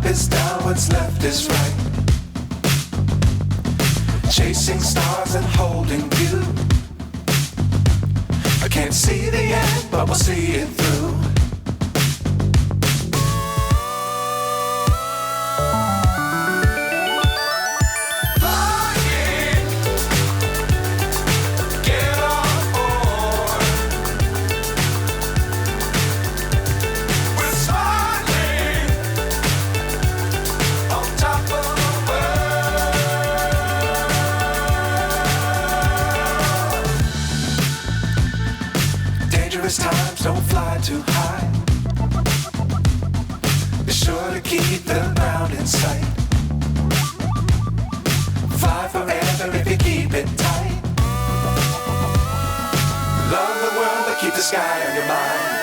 is down, what's left is right. Chasing stars and holding you. I can't see the end, but we'll see it through. Times don't fly too high. Be sure to keep the ground in sight. Fly forever if you keep it tight. Love the world, but keep the sky on your mind.